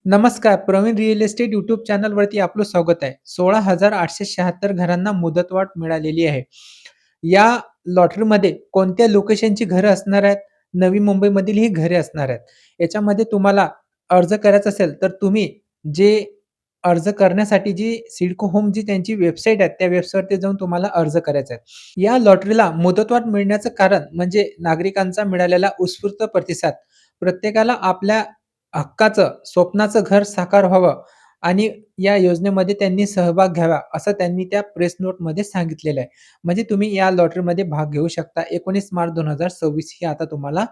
नमस्कार. Pravin real estate YouTube चॅनलवरती आपलं स्वागत आहे. 16,876 घरांना मुदतवाढ मिळालेली आहे. या लॉटरीमध्ये कोणत्या लोकेशनची घरं असणार आहेत? नवी मुंबईमधील ही घरे असणार आहेत. याच्यामध्ये तुम्हाला अर्ज करायचा असेल, तर तुम्ही जे अर्ज करण्यासाठी जी सिडको होम जी त्यांची वेबसाईट आहे, त्या वेबसाईटवरती जाऊन तुम्हाला अर्ज करायचा आहे. या लॉटरीला मुदतवाढ मिळण्याचं कारण म्हणजे नागरिकांचा मिळालेला उत्स्फूर्त प्रतिसाद. प्रत्येकाला आपल्या हक्काचं, स्वप्नाचं घर साकार व्हावं आणि या योजनेमध्ये त्यांनी सहभाग घ्यावा, असं त्यांनी त्या प्रेस नोटमध्ये सांगितलेलं आहे. म्हणजे तुम्ही या लॉटरीमध्ये भाग घेऊ शकता. 19 मार्च 2026 ही आता तुम्हाला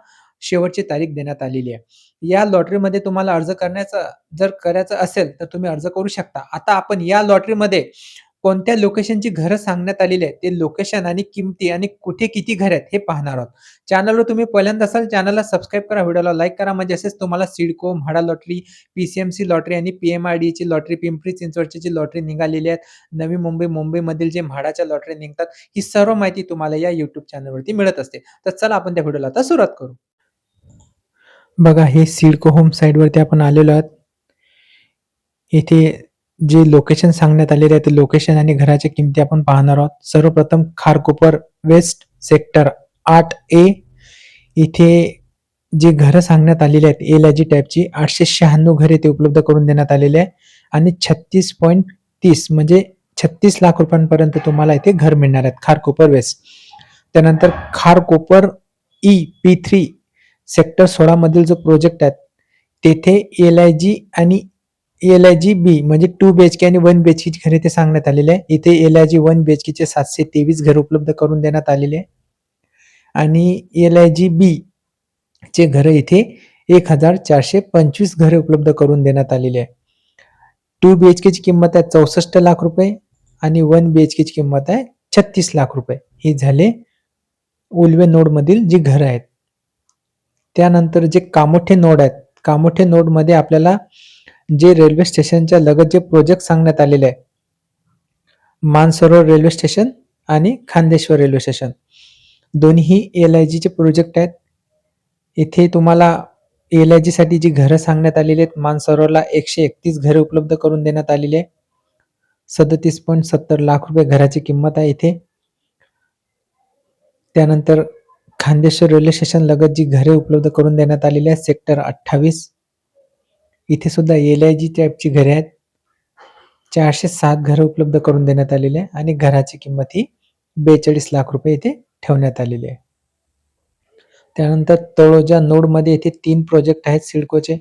शेवटची तारीख देण्यात आलेली आहे. या लॉटरीमध्ये तुम्हाला अर्ज करण्याचा जर करायचं असेल, तर तुम्ही अर्ज करू शकता. आता आपण या लॉटरीमध्ये कोणत्या लोकेशनची घरं सांगण्यात आलेली आहेत, ते लोकेशन आणि किमती आणि कुठे किती घर आहेत, हे पाहणार आहोत. चॅनलवर तुम्ही पहिल्यांदा असाल, चॅनलला सबस्क्राईब करा, व्हिडिओला लाईक करा. म्हणजे असेच तुम्हाला CIDCO, MHADA lottery, P-C-M-C lottery आणि पी-एम-आय-डी-ची लॉटरी, पिंपरी चिंचवडची जी लॉटरी निघालेली आहेत, नवी मुंबई, मुंबईमधील जे म्हाडाच्या लॉटरी निघतात, ही सर्व माहिती तुम्हाला या YouTube चॅनलवरती मिळत असते. तर चला आपण त्या व्हिडिओला आता सुरुवात करू. बघा, हे सिडको होम साइटवरती आपण आलेलो आहोत. इथे जे लोकेशन सांगण्यात आलेले आहे, ते लोकेशन आणि घराच्या किमती आपण पाहणार आहोत. सर्वप्रथम खारकोपर वेस्ट सेक्टर 8A इथे जी घरं सांगण्यात आलेली आहेत, एल-आय-जी टाइपची 896 घरे ते उपलब्ध करून देण्यात आलेले आहे आणि 36.30 म्हणजे 36 लाख रुपयांपर्यंत तुम्हाला इथे घर मिळणार आहेत, खारकोपर वेस्ट. त्यानंतर खारकोपर P3 सेक्टर 16 मधील जो प्रोजेक्ट आहे, तेथे एल-आय-जी आणि एल-आय-जी बी म्हणजे 2 बीएचके आणि 1 बीएचकेची घरे ते सांगण्यात आलेले आहे. इथे एल-आय-जी 1 बीएचकेचे 723 घर उपलब्ध करून देण्यात आलेले आहे आणि एल-आय-जी बी चे घरं इथे 1,425 घरे उपलब्ध करून देण्यात आलेली आहे. 2 बीएचकेची किंमत आहे 64 लाख रुपये आणि 1 बीएचकेची किंमत आहे 36 लाख रुपये. हे झाले उल्वे नोडमधील जी घरं आहेत. त्यानंतर जे कामोठे नोड आहेत, कामोठे नोडमध्ये आपल्याला जे रेल्वे स्टेशनच्या लगत जे प्रोजेक्ट सांगण्यात आलेले आहे, मानसरोवर रेल्वे स्टेशन आणि खांदेश्वर रेल्वे स्टेशन, दोन्ही एल-आय-जीचे प्रोजेक्ट आहेत. इथे तुम्हाला एल-आय-जी साठी जी घरं सांगण्यात आलेली आहेत, मानसरोवरला 131 घरे उपलब्ध करून देण्यात आलेली आहे. 37.70 लाख रुपये घराची किंमत आहे इथे. त्यानंतर खांदेश्वर रेल्वे स्टेशन लगत जी घरे उपलब्ध करून देण्यात आलेली आहेत, सेक्टर 28 इथे सुद्धा एल-आय-जी टाइपची घरे आहेत. 407 घरं उपलब्ध करून देण्यात आलेली आहे आणि घराची किंमत ही 42 लाख रुपये इथे ठेवण्यात आलेली आहे. त्यानंतर तळोजा नोडमध्ये येथे 3 प्रोजेक्ट आहेत सिडकोचे.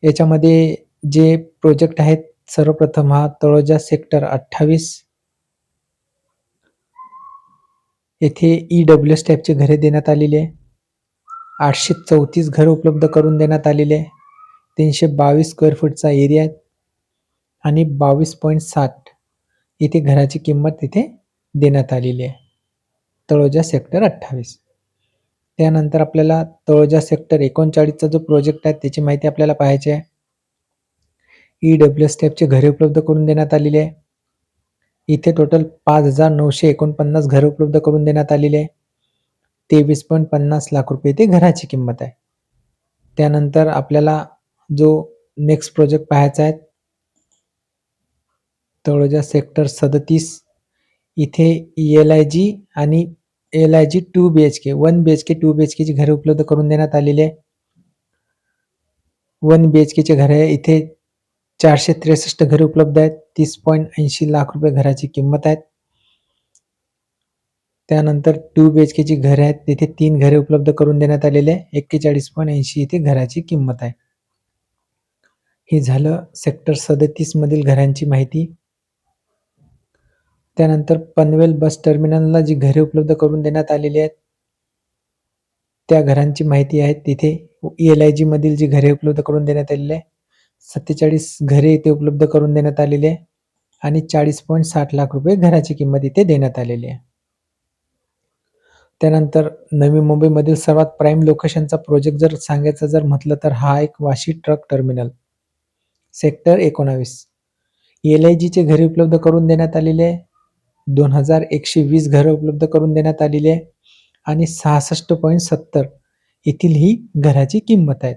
याच्यामध्ये जे प्रोजेक्ट आहेत, सर्वप्रथम हा तळोजा सेक्टर 28 येथे ईडब्ल्यूएस टाइपची घरे देण्यात आलेली आहे. 834 घरं उपलब्ध करून देण्यात आलेली आहे. 322 स्क्वेअर फूटचा एरिया आहे आणि 22.60 इथे घराची किंमत इथे देण्यात आलेली आहे. तळोजा सेक्टर 28. त्यानंतर आपल्याला तळोजा सेक्टर 39चा जो प्रोजेक्ट आहे, त्याची माहिती आपल्याला पाहायची आहे. ईडब्ल्यूएस टाइपची घरे उपलब्ध करून देण्यात आलेली आहे. इथे टोटल 5,949 घरं उपलब्ध करून देण्यात आलेली आहे. 23.50 लाख रुपये इथे घराची किंमत आहे. त्यानंतर आपल्याला जो नेक्स्ट प्रोजेक्ट पाहायचा आहे, तळोजा सेक्टर 37 इथे एल-आय-जी आणि एल-आय-जी 2 बीएचके, 1 बीएचके, 2 बीएचकेची घरे उपलब्ध करून देण्यात आलेली आहे. 1 बीएचकेची घरे इथे 463 घरे उपलब्ध आहेत. 30.80 लाख रुपये घराची किंमत आहे. त्यानंतर 2 बीएचकेची घरे आहेत, तिथे 3 घरे उपलब्ध करून देण्यात आलेले आहे. 41.80 इथे घराची किंमत आहे. हे झालं सेक्टर 37 मधील घरांची माहिती. त्यानंतर पनवेल बस टर्मिनलला जी घरे उपलब्ध करून देण्यात आलेली आहेत, त्या घरांची माहिती आहे. तिथे एल-आय-जी मधील जी घरे उपलब्ध करून देण्यात आलेली आहे, 47 घरे इथे उपलब्ध करून देण्यात आलेली आहे आणि 40.60 लाख रुपये घराची किंमत इथे देण्यात आलेली आहे. त्यानंतर नवी मुंबईमधील सर्वात प्राईम लोकेशनचा प्रोजेक्ट जर सांगायचं जर म्हटलं, तर हा एक वाशी ट्रक टर्मिनल सेक्टर 19. एल-आय-जीचे घरे उपलब्ध करून देण्यात आलेले आहे. 2,120 घरं उपलब्ध करून देण्यात आलेली आहे आणि 66.70 येथील ही घराची किंमत आहे.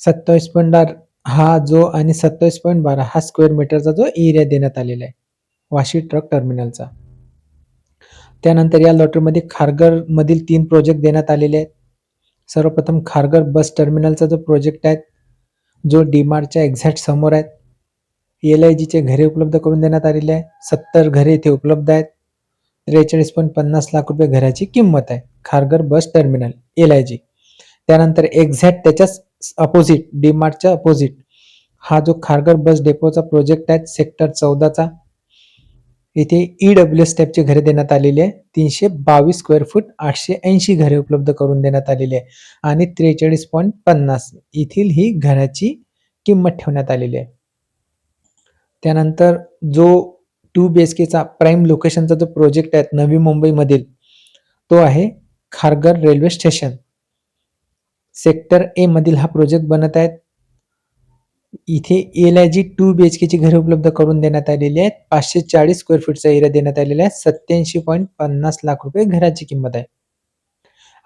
27.8 हा जो आणि 27.12 हा स्क्वेअर मीटरचा जो एरिया देण्यात आलेला आहे वाशी ट्रक टर्मिनलचा. त्यानंतर या लॉटरीमध्ये खारघरमधील 3 प्रोजेक्ट देण्यात आलेले आहेत. सर्वप्रथम खारघर बस टर्मिनलचा जो प्रोजेक्ट आहे, जो डी-मार्टच्या एक्झॅक्ट समोर आहे. एल-आय-जीचे घरे उपलब्ध करून देण्यात आलेली आहे. 70 घरे इथे उपलब्ध आहेत. 43.50 लाख रुपये घराची किंमत आहे. Kharghar bus terminal LIG. त्यानंतर एक्झॅक्ट त्याच्याच अपोजिट डी-मार्टच्या अपोजिट हा जो खारघर बस डेपोचा प्रोजेक्ट आहे सेक्टर 14चा. इथे ईडब्ल्यूएस टाईपची घरे देण्यात आलेली आहे. 322 स्क्वेअर फूट 880 घरे उपलब्ध करून देण्यात आलेली आहे आणि 43.50 येथील ही घराची किंमत ठेवण्यात आलेली आहे. त्यानंतर जो 2 BHKचा प्राईम लोकेशनचा जो प्रोजेक्ट आहे नवी मुंबईमधील, तो आहे Kharghar railway station. Sector A मधील हा प्रोजेक्ट बनत आहे. इथे एल-आय-जी 2 BHKची घरे उपलब्ध करून देण्यात आलेली आहेत. 540 स्क्वेअर फूटचा एरिया देण्यात आलेला आहे. 87.50 लाख रुपये घराची किंमत आहे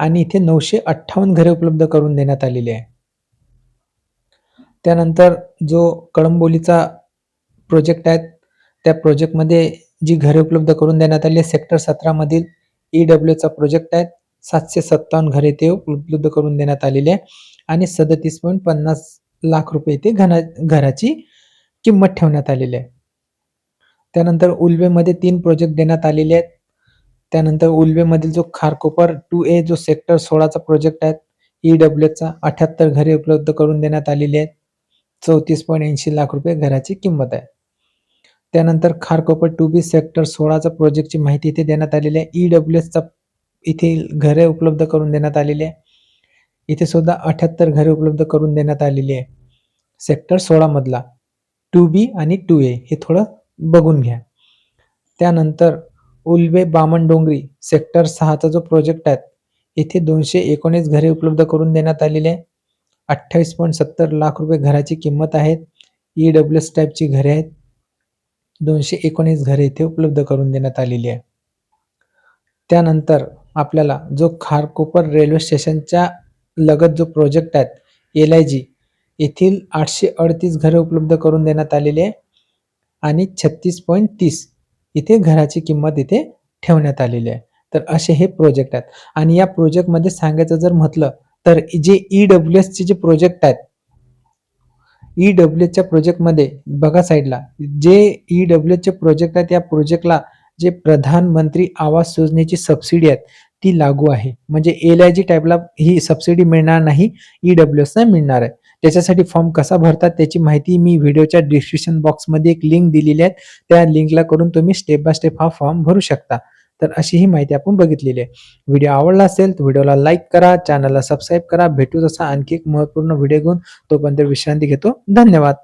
आणि इथे 958 घरे उपलब्ध करून देण्यात आलेली आहे. त्यानंतर जो कळंबोलीचा प्रोजेक्ट आहे, त्या प्रोजेक्टमध्ये जी घरे उपलब्ध करून देण्यात आली सेक्टर 17 मधील ईडब्ल्यूचा प्रोजेक्ट आहे. 757 घरे ते उपलब्ध करून देण्यात आलेली आहे आणि 37.50 लाख रुपये ते घराची किंमत ठेवण्यात आलेली आहे. त्यानंतर उल्वेमध्ये 3 प्रोजेक्ट देण्यात आलेले आहेत. त्यानंतर उल्वेमधील जो खारकोपर 2A जो सेक्टर 16चा प्रोजेक्ट आहे, ईडब्ल्यूचा 78 घरे उपलब्ध करून देण्यात आलेली आहेत. 34.80 लाख रुपये घराची किंमत आहे. त्यानंतर खारकोपर 2B सेक्टर 16चा प्रोजेक्टची माहिती इथे देण्यात आलेली आहे. ईडब्ल्यूएसचा इथे घरे उपलब्ध करून देण्यात आलेली आहे. इथे सुद्धा 78 घरे उपलब्ध करून देण्यात आलेली आहे. सेक्टर 16 मधला 2B आणि 2A हे थोडं बघून घ्या. त्यानंतर उल्वे बामणडोंगरी सेक्टर 6चा जो प्रोजेक्ट आहे, इथे 219 घरे उपलब्ध करून देण्यात आलेली आहे. 28.70 लाख रुपये घराची किंमत आहे. ईडब्ल्यूएस टाईपची घरे आहेत. 219 घरे इथे उपलब्ध करून देण्यात आलेली आहे. त्यानंतर आपल्याला जो खारकोपर रेल्वे स्टेशनच्या लगत जो प्रोजेक्ट आहे एल-आय-जी येथील 838 घरे उपलब्ध करून देण्यात आलेली आहे आणि 36.30 इथे घराची किंमत इथे ठेवण्यात आलेली आहे. तर असे हे प्रोजेक्ट आहेत आणि या प्रोजेक्टमध्ये सांगायचं जर म्हटलं तर जे ईडब्ल्यूएसचे जे प्रोजेक्ट आहेत, ईडब्ल्यूएसच्या प्रोजेक्टमध्ये बघा साईडला जे ईडब्ल्यूएसचे प्रोजेक्ट आहेत, या प्रोजेक्टला जे प्रधानमंत्री आवास योजनेची सबसिडी आहे ती लागू आहे. म्हणजे एल-आय-जी टाईपला ही सबसिडी मिळणार नाही, ईडब्ल्यूएसला मिळणार आहे. त्याच्यासाठी फॉर्म कसा भरतात त्याची माहिती मी व्हिडिओच्या डिस्क्रिप्शन बॉक्समध्ये एक लिंक दिलेली आहे. त्या लिंकला करून तुम्ही स्टेप बाय स्टेप हा फॉर्म भरू शकता. तर अशी ही माहिती आपण बघितलेली आहे. व्हिडिओ आवडला असेल तर व्हिडिओला लाईक करा, चॅनलला सबस्क्राईब करा. भेटू तसा आणखी एक महत्त्वपूर्ण व्हिडिओ घेऊन. तोपर्यंत विश्रांती घेतो. धन्यवाद.